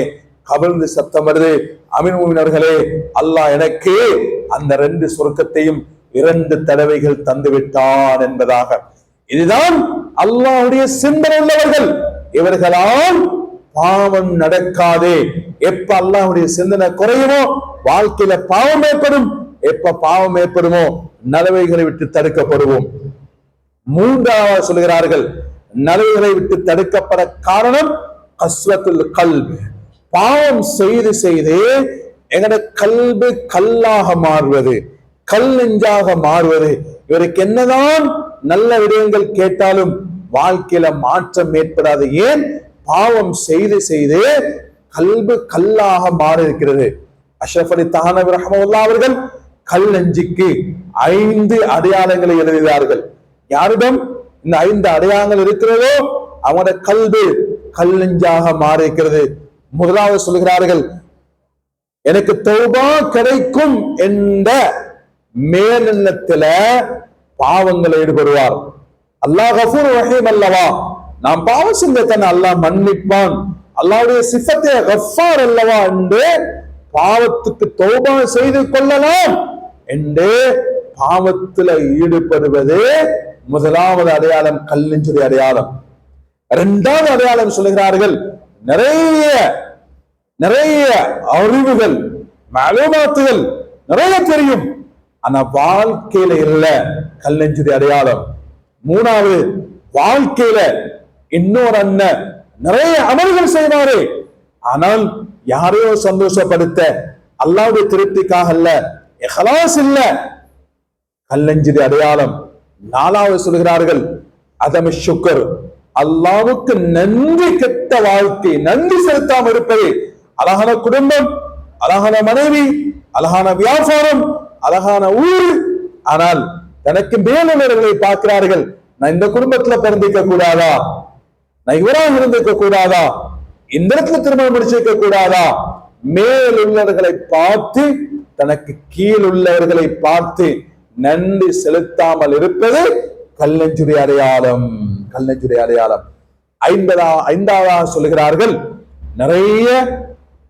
கவிழ்ந்து சத்தம் வருது, அமீன் மூமினர்களே, அல்லாஹ் எனக்கு அந்த 2 சொர்க்கத்தையும் 2 தடவைகள் தந்து விட்டான் என்பதாக. இதுதான் அல்லாஹ்வுடைய சிந்தனை உள்ளவர்கள். இவர்களால் பாவம் நடக்காதே. எப்ப அல்லாஹ்வுடைய சிந்தனை குறையுமோ வாழ்க்கையில பாவம் ஏற்படும். எப்ப பாவம் ஏற்படுமோ நலவைகளை விட்டு தடுக்கப்படுவோம். 3வது சொல்கிறார்கள், நலவுகளை விட்டு தடுக்கப்பட காரணம் கஸ்வத்துல் கல்ப். பாவம் செய்து செய்து எங்கட கல்பு கல்லாக மாறுவது. கல் நெஞ்சாக மாறுவது. இவருக்கு என்னதான் நல்ல விடயங்கள் கேட்டாலும் வாழ்க்கையில மாற்றம் ஏற்படாது. ஏன்? பாவம் செய்து செய்து கல்பு கல்லாக மாறி இருக்கிறது. அஷ்ரஃப் அலி தஹானவி ரஹ்மத்துல்லாஹி அவர்கள் கல் நெஞ்சுக்கு 5 அடையாளங்களை எழுதினார்கள். யாரிடம் இந்த 5 அடையாளங்கள் இருக்கிறதோ அவனோட கல்பு கல் நெஞ்சாக மாறி இருக்கிறது. முதலாவது சொல்கிறார்கள், எனக்கு தௌபா கிடைக்கும் என்ற மேலெண்ணத்தில பாவங்களை ஈடுபடுவார். அல்லாஹ் கஃபூர் ரஹீம் அல்லவா, நாம் பாவம் செஞ்ச தன்னை அல்லாஹ் மன்னிப்பான், அல்லாஹ்வுடைய சிஃபத்தே கஃபார் அல்லவா என்று பாவத்துக்கு தௌபா செய்து கொள்ளலாம் என்று பாவத்தில் ஈடுபடுவது முதலாவது அடையாளம், கல் நெஞ்சுடைய அடையாளம். இரண்டாவது அடையாளம் சொல்லுகிறார்கள், நிறைய அறிவுகள் மாலூமாத்துகள் நிறைய தெரியும், ஆனா வாழ்க்கையில இல்ல, கல் நெஞ்சுடைய அடையாளம். மூணாவது, வாழ்க்கையில இன்னொரு அண்ணன் நிறைய அமல்கள் செய்வாரு, ஆனால் யாரையோ சந்தோஷப்படுத்த அல்லாஹ்வுடைய திருப்திக்காக அல்ல, இஹ்லாஸ் இல்ல, கல் நெஞ்சுடைய அடையாளம். நாலாவது சொல்கிறார்கள், அதம் ஷுக்ர், அல்லாஹ்வுக்கு நன்றி கெட்ட வாழ்க்கை, நன்றி செலுத்தாமல் இருப்பது. அழகான குடும்பம், அழகான மனைவி, அழகான வியாபாரம், அழகான ஊர், ஆனால் தனக்கு மேலுள்ளவர்களை பார்க்கிறார்கள், நான் இந்த குடும்பத்துல பிறந்திருக்க கூடாதா, நான் இவராக இருந்திருக்க கூடாதா, இந்த இடத்துல திருமணம் முடிச்சிருக்க கூடாதா, மேலுள்ளவர்களை பார்த்து தனக்கு கீழ் உள்ளவர்களை பார்த்து நன்றி செலுத்தாமல் இருப்பது கல் நெஞ்சுடைய அடையாளம், கல் நெஞ்சுடைய அடையாளம். ஐந்தாவதாக சொல்லுகிறார்கள், நிறைய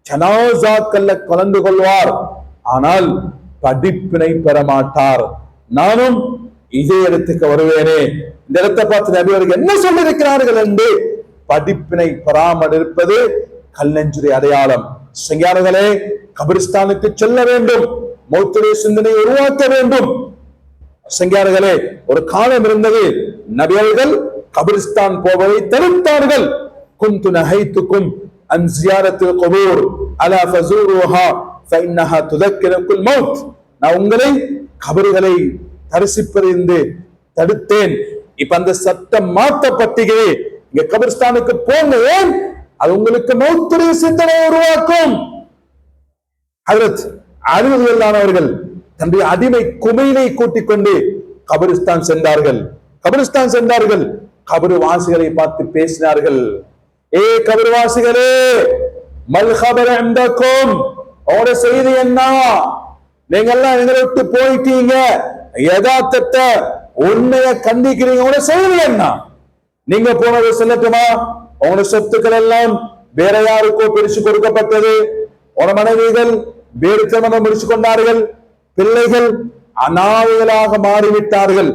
ஜனாசாக்கள்ல கலந்து கொள்வார், ஆனால் படிப்பினை பெற மாட்டார். நானும் இதே இடத்துக்கு வருவேனே, இந்த இடத்தை பார்த்து நபி அவர்கள் என்ன சொல்லியிருக்கிறார்கள் என்று படிப்பினை பெறாமல் இருப்பது கல் நெஞ்சுடைய அடையாளம். சங்கியானங்களே, கபிரிஸ்தானுக்கு செல்ல வேண்டும், மௌத்துடைய சிந்தனையை உருவாக்க வேண்டும். சங்கியானங்களே, ஒரு காலம் இருந்தது, நபி அவர்கள் கபிரிஸ்தான் போவதை தடுத்தார்கள். குந்து நஹைத்துக்கும் அன் ஜியாரத்தில் குபூர் அலா ஃபஸூருஹா ஃபஇன்னஹா துதக்கிருக்குல் மௌத், நான் உங்களை கபறுகளை தரிசிப்பதிலிருந்து தடுத்தேன். இப்ப அந்த சட்டம் மாற்றப்பட்டுகிறது, இங்க கபிரிஸ்தானுக்கு போங்க, ஏன்? அது உங்களுக்கு மௌத்துடைய சிந்தனையை உருவாக்கும். ஹஜ்ரத் அலி ரலியல்லாஹு அவர்கள் தன்னுடைய அடிமை குமைலை கூட்டிக் கொண்டு கபிரிஸ்தான் சென்றார்கள். கபரு வாசிகளை பார்த்து பேசினார்கள், ஏ கபரு வாசிகளே, மல் ஹபர் இந்தக்கும், உங்களோட செய்தி என்ன? நீங்க எல்லாம் எங்களை விட்டு போயிட்டீங்க, யதார்த்தத்தை உண்மையை கண்டிக்கிறீங்க, உங்களோட செய்தி என்ன? நீங்க போனது சொல்லட்டுமா? உங்களோட சொத்துக்கள் எல்லாம் வேற யாருக்கோ பிரிச்சு கொடுக்கப்பட்டது, உன மனைவிகள் வேறு திருமணம் முடிச்சு கொண்டார்கள், பிள்ளைகள் அனாதைகளாக மாறிவிட்டார்கள்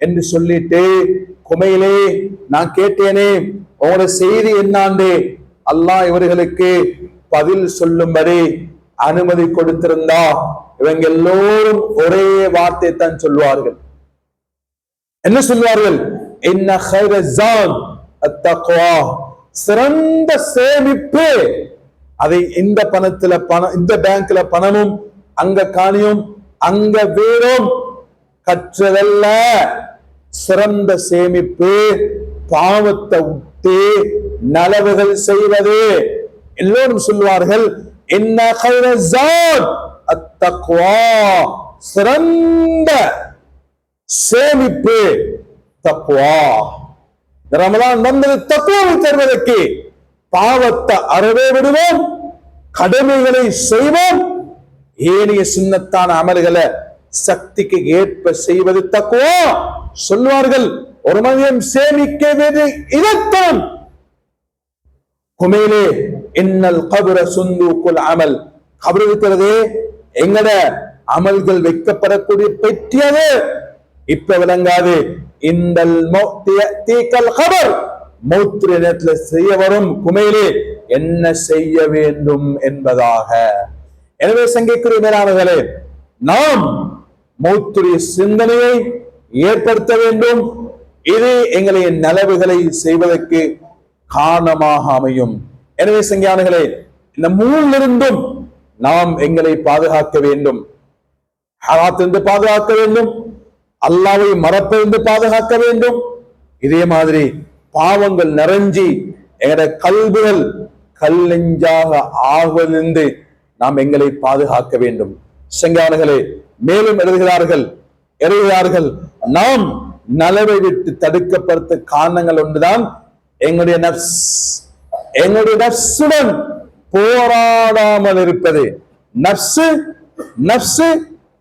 என்று சொல்லிட்டு, குமையிலே நான் கேட்டேனே உங்களோட செய்தி என்னாண்டு, அல்லாஹ் இவர்களுக்கு பதில் சொல்லும்படி அனுமதி கொடுத்திருந்தா இவங்க எல்லோரும் ஒரே வார்த்தை தான் சொல்வார்கள். என்ன சொல்வார்கள்? இன்ன கைரஸான் அத்தக்வா, சிறந்த சேமிப்பு, அதை இந்த பணத்துல பணம், இந்த பேங்க்ல பணமும் அங்க காணியும் அங்க வேறும் கற்றதல்ல, சிறந்த சேமிப்பு பாவத்தை விட்டு நலவுகள் செய்வது. எல்லோரும் சொல்வார்கள், இன்ன கைரஸான் அத்தக்வா, சிறந்த சேமிப்பு தக்வா. ரமலான் வந்தது தக்வாவை தருவதற்கு, பாவத்தை அறவே விடுவோம், கடமைகளை செய்வோம், ஏனைய சுன்னத்தான அமல்களை சக்திக்கு ஏற்ப செய்வது தக்வா. சொல்வார்கள், ஒரு மனிதன் சேமிக்க வேண்டிய இலக்கம். குமையிலே இன்னல் கபர சுந்தூக்குல் அமல், கபர் இருக்கிறதே எங்கட அமல்கள் வைக்கப்படக்கூடிய பெட்டியது. இப்ப விளங்காது, இந்த கபர் மௌத்திர நேரத்தில் செய்ய வரும் குமையிலே என்ன செய்ய வேண்டும் என்பதாக. எனவே சங்கைக்குரிய மேலானவர்களே, நாம் மௌத்துடைய சிந்தனையை ஏற்படுத்த வேண்டும். இது எங்களுடைய நலவுகளை செய்வதற்கு காரணமாக அமையும். எனவே சங்கியானங்களே, இந்த மூன்றிலிருந்தும் நாம் எங்களை பாதுகாக்க வேண்டும். ஹராத்திலிருந்து பாதுகாக்க வேண்டும், அல்லாஹ்வை மறப்பிலிருந்து பாதுகாக்க வேண்டும். இதே மாதிரி பாவங்கள் நிறைஞ்சி எங்களுடைய கல்விகள் கல்லெஞ்சாக ஆகுவதிலிருந்து நாம் எங்களை பாதுகாக்க வேண்டும். செங்கானர்களே, மேலும் எழுதுகிறார்கள் நாம் நலவை விட்டு தடுக்கப்படுத்த காரணங்கள் ஒன்றுதான் எங்களுடைய நப்சுடன் போராடாமல் இருப்பது. நப்சு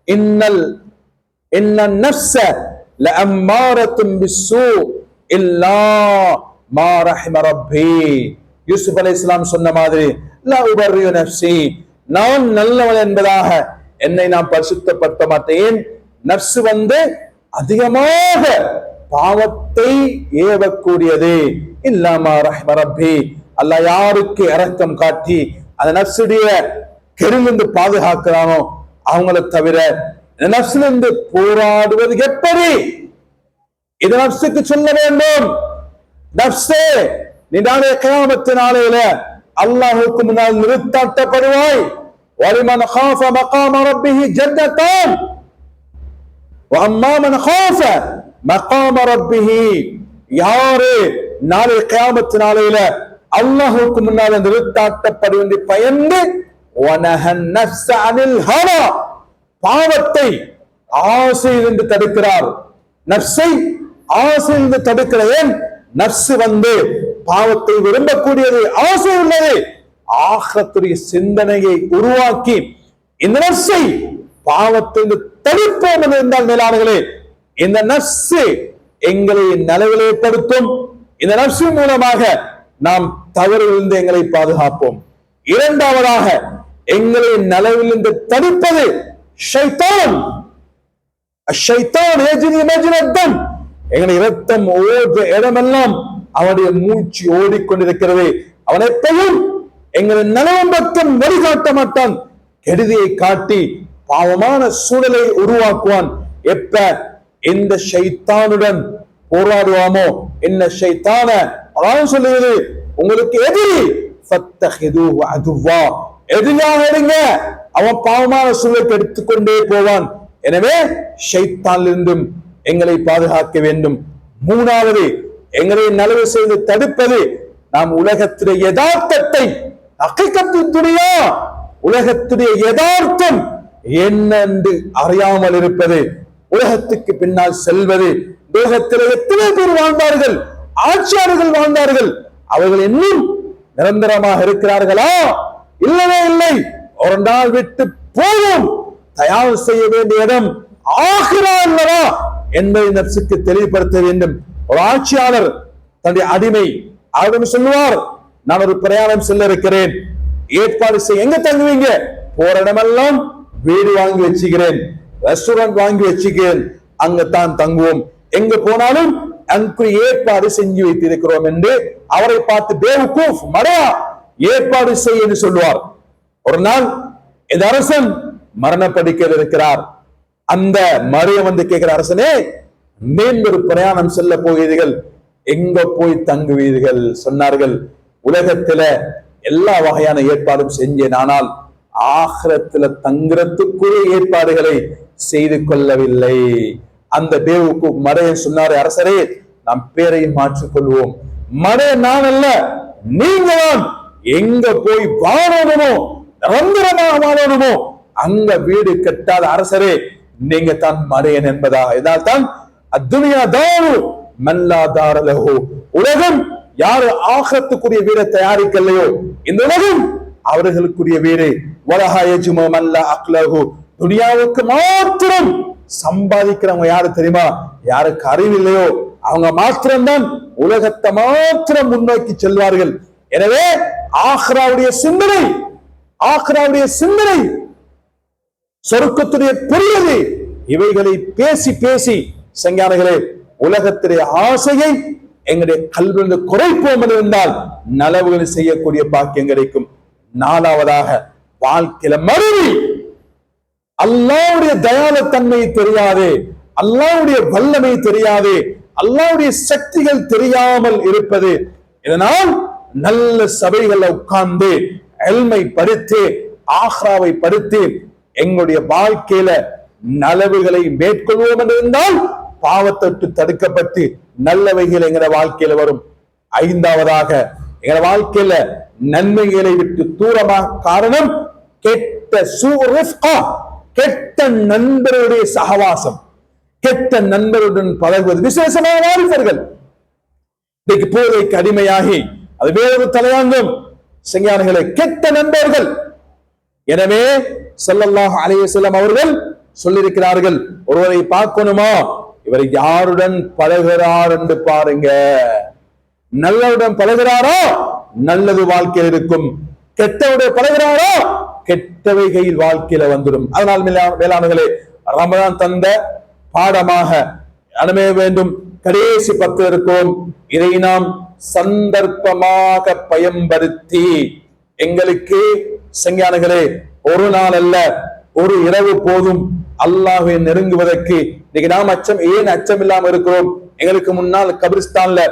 இன்னல் நப்ஸ லஅம்மாரத்துன் பிஸ்ஸூ இல்லா மா ரஹிம ரப்பி. யூசுப் அலைஹிஸ்ஸலாம் சொன்ன மாதிரி லா உபர்ரியு நஃப்ஸி, நான் நல்லவன் என்பதாக என்னை நான் பரிசுத்தப்படுத்த மாட்டேன். நப்சு அதிகமாக பாவத்தை ஏவக்கூடியது. இல்லா மா ரஹிம ரப்பி, அல்லாஹ் யாருக்கு இரக்கம் காட்டி அந்த நப்சுடைய கெடுதிலிருந்து பாதுகாக்கிறானோ அவங்களை தவிர நப்சிலிருந்து போராடுவது எப்படி? இது நப்சுக்கு சொல்ல வேண்டும். நப்சே, நீ நாளைய கியாமத் நாளையில அல்லாஹ்வுக்கு முன்னால் நிறுத்தாட்டப்படுவாய். வலிமன் காஃப மகாம ரப்பிஹி ஜன்னதான் வஅம்மா மன் காஃப மகாம ரப்பிஹி, யாரு நாளைய கியாமத் நாளையில அல்லாஹ்வுக்கு முன்னால் நிறுத்தாட்டப்படுவதை பயந்து வனஹன் நஃப்ஸ அனில் ஹவா, பாவத்தை ஆசையிலிருந்து தடுக்கிறார். நப்சை ஆசையிலிருந்து தடுக்கிறேன். நப்சு பாவத்தை விரும்பக்கூடியது, ஆசை உள்ளது. ஆகத்துடைய சிந்தனையை உருவாக்கி இந்த நப்சை பாவத்தை தடுப்போம் என்றால் மேலானங்களே, இந்த நப்சு எங்களை நலவிலைப்படுத்தும். இந்த நப்சு மூலமாக நாம் தவறிலிருந்து எங்களை பாதுகாப்போம். இரண்டாவதாக எங்களை நலவிலிருந்து தடுப்பது ஷைத்தான். ஷைத்தான் எங்களை இரத்தம் ஓடுற இடமெல்லாம் அவனுடைய மூச்சு ஓடிக்கொண்டிருக்கிறது. அவன் எப்பவும் எங்களை நலவம் பக்கம் வழிகாட்ட மாட்டான், கெடுதியை காட்டி பாவமான சூழலை உருவாக்குவான். எப்ப இந்த ஷைத்தானுடன் போராடுவாமோ, என்ன ஷைத்தான சொல்லுவது உங்களுக்கு எதிரி, ஃபத்தஹிதுஹு அதுவா, எதிரியாக இருங்க. அவன் பாவமான சூழலை எடுத்துக்கொண்டே போவான். எனவே ஷைத்தானிலிருந்தும் எங்களை பாதுகாக்க வேண்டும். மூணாவது, எங்களை நலவு செய்து தடுப்பது நாம் உலகத்துடைய யதார்த்தத்தை, ஹகீகத்துடைய உலகத்துடைய யதார்த்தம் என்னென்று அறியாமல் இருப்பது, உலகத்துக்கு பின்னால் செல்வது. உலகத்தில் எத்தனை பேர் வாழ்ந்தார்கள், ஆட்சியாளர்கள் வாழ்ந்தார்கள், அவர்கள் இன்னும் நிரந்தரமாக இருக்கிறார்களா? இல்லவே இல்லை. ஒரு நாள் விட்டு போதும். தயார் செய்ய வேண்டிய இடம் ஆகிரா அல்லவா என்பதை நப்சுக்கு தெளிவுபடுத்த வேண்டும். ஒரு ஆட்சியாளர் தன்னுடைய அடிமை அவரிடம் சொல்லுவார், நான் ஒரு பிரயாணம் செல்ல இருக்கிறேன், ஏற்பாடு செய்ய. எங்க தங்குவீங்க? போற இடமெல்லாம் வீடு வாங்கி வச்சுக்கிறேன், ரெஸ்டாரண்ட் வாங்கி வச்சுக்கிறேன், அங்கத்தான் தங்குவோம், எங்க போனாலும் அங்கு ஏற்பாடு செஞ்சு வைத்திருக்கிறோம் என்று அவரை பார்த்து பேவுக்கூஃப் மடையா ஏற்பாடு செய்ய என்று சொல்லுவார். ஒரு நாள் இந்த அரசன் மரணப்படுக்கையில் இருக்கிறார். அந்த மறைய கேட்கிற, அரசனே, மேல் பிரயாணம் செல்ல போகிறீர்கள், எங்க போய் தங்குவீர்கள்? சொன்னார்கள், உலகத்துல எல்லா வகையான ஏற்பாடும் செஞ்சேன், ஆனால் ஆகிரத்துல தங்குறதுக்குரிய ஏற்பாடுகளை செய்து கொள்ளவில்லை. அந்த பேவுக்கு மறைய சொன்னாரு, அரசரே, நாம் பேரையும் மாற்றிக் கொள்வோம், மறைய நான் அல்ல நீங்க தான். எங்க போய் வாழணுமோ, நிரந்தரமாக வாழணுமோ, அங்க வீடு கட்டாத அரசரே நீங்க தான் மறையன் என்பதாக. இதனால் தான் அத்துனியா தாரு மல்லா தாரலஹு, உலகம் யாரு ஆகத்துக்குரிய வீடை தயாரிக்கலையோ இந்த உலகம் அவர்களுக்குரிய வீடு. வலஹா யஜ்மு மல்லா அக்லஹு, துனியாவுக்கு மாத்திரம் சம்பாதிக்கிறவங்க யாரு தெரியுமா? யாருக்கு அறிவில்லையோ அவங்க மாத்திரம்தான் உலகத்தை மாத்திரம் முன்னோக்கி செல்வார்கள். எனவே ஆக்ராவுடைய சிந்தனை, ஆக்ராவுடைய சிந்தனை, சொர்க்கத்துடைய பெரியது, இவைகளை பேசி பேசி சங்கானங்களே உலகத்துடைய ஆசையை எங்களுடைய கல்வியிலிருந்து குறைப்போம் என்றால் நலவுகளை செய்யக்கூடிய பாக்கியம் கிடைக்கும். நாலாவதாக வாழ்க்கையில மறுவி அல்லாஹ்வுடைய தயாளத்தன்மை தெரியாது, அல்லாஹ்வுடைய வல்லமை தெரியாது, அல்லாஹ்வுடைய சக்திகள் தெரியாமல் இருப்பது. இதனால் நல்ல சபைகளை உட்கார்ந்து எல்மை படுத்தி ஆஹ்ராவை படுத்தி எங்களுடைய வாழ்க்கையில நலவுகளை மேற்கொள்வோம் என்றிருந்தால் பாவத்தொட்டு தடுக்கப்பட்டு நல்லவைகள் எங்கட வாழ்க்கையில வரும். ஐந்தாவதாக எங்க வாழ்க்கையில நன்மைகளை விட்டு தூரமாக காரணம் கெட்ட கெட்ட நண்பருடைய சகவாசம், கெட்ட நண்பருடன் பழகுவது. விசேஷமான வாலிபர்கள் இன்னைக்கு போதைக்கு அடிமையாகி அது வேறொரு தலையாங்கம் செஞ்ஞானங்களே, கெட்ட நண்பர்கள். எனவே ஸல்லல்லாஹு அலைஹி வஸல்லம் அவர்கள் சொல்லியிருக்கிறார்கள், ஒருவரை பார்க்கணுமா இவர் யாருடன் பழகிறார் என்று பாருங்க. நல்லவுடன் பழகிறாரோ நல்லது வாழ்க்கையில் இருக்கும், கெட்டவுடன் பழகிறாரோ கெட்டவைகள் வாழ்க்கையில வந்துடும். அதனால் மேலானவர்களே, ரமதான் தந்த பாடமாக அனுமதி வேண்டும். கடைசி 10 இருக்கும், இதை நாம் சந்தர்ப்பமாக பயன்படுத்தி எங்களுக்கு செஞ்ஞானங்களே ஒரு நாள் அல்ல ஒரு இரவு போதும் அல்லாஹ்வை நெருங்குவதற்கு. இன்னைக்கு நாம் ஏன் அச்சம் இல்லாம இருக்கிறோம்? எங்களுக்கு முன்னால் கபிரிஸ்தான்ல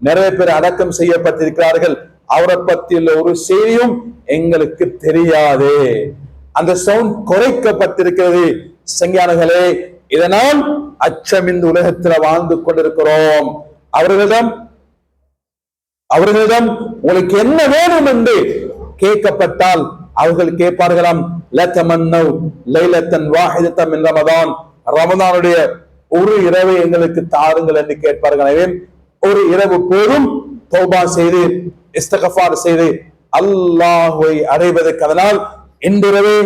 நிறைய பேர் அடக்கம் செய்யப்பட்டிருக்கிறார்கள். அவரை பற்றியுள்ள ஒரு செய்தியும் எங்களுக்கு தெரியாது. அந்த சவுண்ட் குறைக்கப்பட்டிருக்கிறது. செஞ்ஞானங்களே, இதனால் அச்சம் இந்த உலகத்தில் வாழ்ந்து கொண்டிருக்கிறோம். அவர்களிடம் உங்களுக்கு என்ன வேணும் என்று கேட்கப்பட்டால் அவர்கள் கேட்பார்களாம், லதமன்னவ் லைலத்தன் வாஹிதத்தன் மின் ரமதான், ரமதானுடைய ஒரு இரவை எங்களுக்கு தாருங்கள் என்று கேட்பார்கள். ஒரு இரவு போதும் தௌபா செய்து இஸ்திக்ஃபார் செய்து அல்லாஹ்வை அடைவதற்கு. அதனால் இன்றிரவே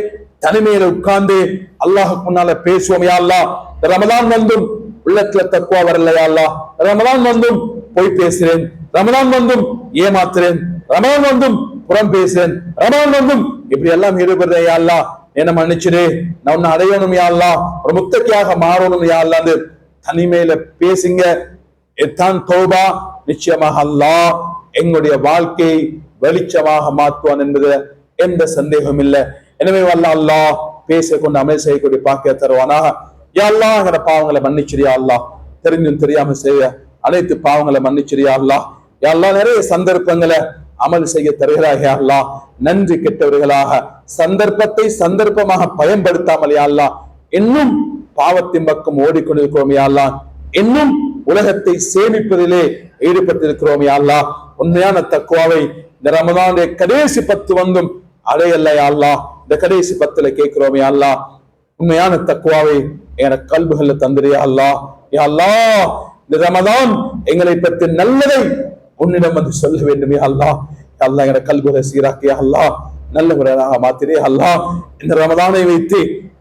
தனிமையில உட்கார்ந்து அல்லாஹ்வுக்கு முன்னால பேசுவோம். யா அல்லாஹ், ரமதான் வந்தும் உள்ளத்துல தக்வா வரலையா அல்லாஹ், ரமதான் வந்தும் போய் பேசுறேன், ரமதான் வந்தும் ஏமாத்துறேன், ரமதான் வந்தும் புறம் பேசுறேன், ரமதான் வந்தும் இப்படி எல்லாம் ஈடுபடுறேன். யா அல்லாஹ் என்ன மன்னிச்சிடு, நான் உன்னை அடையணும் யா அல்லாஹ், ஒரு முத்தக்கியாக மாறணும் யா அல்லாஹ் தனிமையில பேசுங்க. எத்தான் தௌபா. நிச்சயமாக அல்லாஹ் எங்களுடைய வாழ்க்கையை வெளிச்சமாக மாற்றுவான் என்பது எந்த சந்தேகம் இல்லை. எனவே வல்ல அல்லாஹ் பேசிக்கொண்டு அமல் செய்யக்கூடிய பாக்கிய தருவானாக. யா அல்லாஹ் எங்கட பாவங்களை மன்னிச்சிரியா அல்லாஹ், தெரிஞ்சும் தெரியாம செய்ய அனைத்து பாவங்களை மன்னிச்சிரியா அல்லாஹ். யா அல்லாஹ் நிறைய சந்தர்ப்பங்களை அமல் செய்ய தருகிறாய் யா அல்லாஹ். நன்றி கெட்டவர்களாக சந்தர்ப்பத்தை சந்தர்ப்பமாக பயன்படுத்தாமல் யா அல்லாஹ் இன்னும் பாவத்தின் பக்கம் ஓடிக்கொண்டிருக்கிறோம் யா அல்லாஹ். இன்னும் உலகத்தை சேமிப்பதிலே ஈடுபட்டிருக்கிறோம் யா அல்லாஹ். உண்மையான தக்வாவை இந்த ரமதானுடைய கடைசி 10 வந்தும் அடையல்ல யா அல்லாஹ். இந்த கடைசி 10ல கேட்கிறோம் யா அல்லாஹ், உண்மையான தக்வாவை என கல்புகள்ல தந்திரியா அல்லாஹ். யா அல்லாஹ், இந்த ரமதான் எங்களை பற்றி நல்லதை உன்னிடம் வந்து சொல்ல வேண்டும் யா அல்லாஹ். யா அல்லாஹ் என கல்புகளை சீராக்கியா அல்லாஹ், நல்லவராக மாத்திரே அல்லாஹ். இந்த ரமதானை வைத்து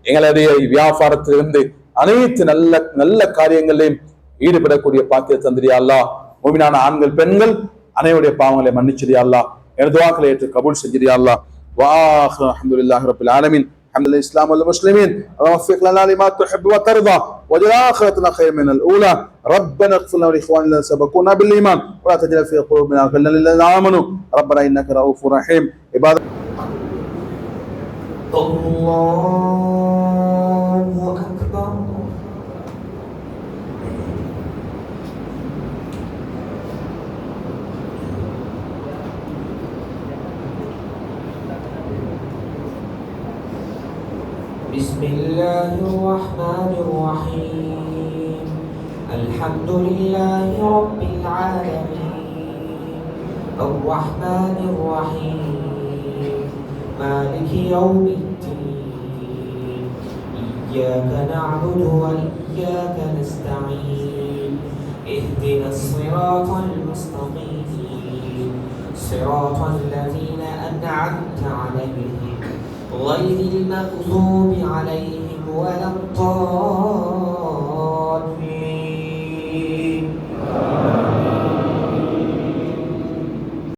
எங்களுடைய வியாபாரத்திலிருந்து அனைத்து நல்ல நல்ல காரியங்களையும் ஈடுபடக்கூடிய பாக்கிய தந்திரியா அல்லாஹ். மூமினான ஆண்கள் பெண்கள் அனைவருடைய பாவங்களை மன்னிச்சிரியா அல்லாஹ். எனது துஆக்களை ஏற்று கபூல் செஞ்சிரியா அல்லாஹ். وآخر الحمد لله رب العالمين، الحمد لله الإسلام والمسلمين، اللهم وفق لنا لما تحب وترضى، واجعل آخرتنا خير من الأولى. ربنا اغفر لنا ولإخواننا الذين سبقونا بالإيمان، ولا تجعل في قلوبنا غلا للذين آمنوا ربنا إنك رؤوف رحيم. عباد الله أكبر. بسم الله الرحمن الرحيم. الحمد لله رب العالمين، الرحمن الرحيم، مالك يوم الدين، إياك نعبد وإياك نستعين، اهدنا الصراط المستقيم، صراط الذين أنعمت عليهم غير المغضوب عليهم ولا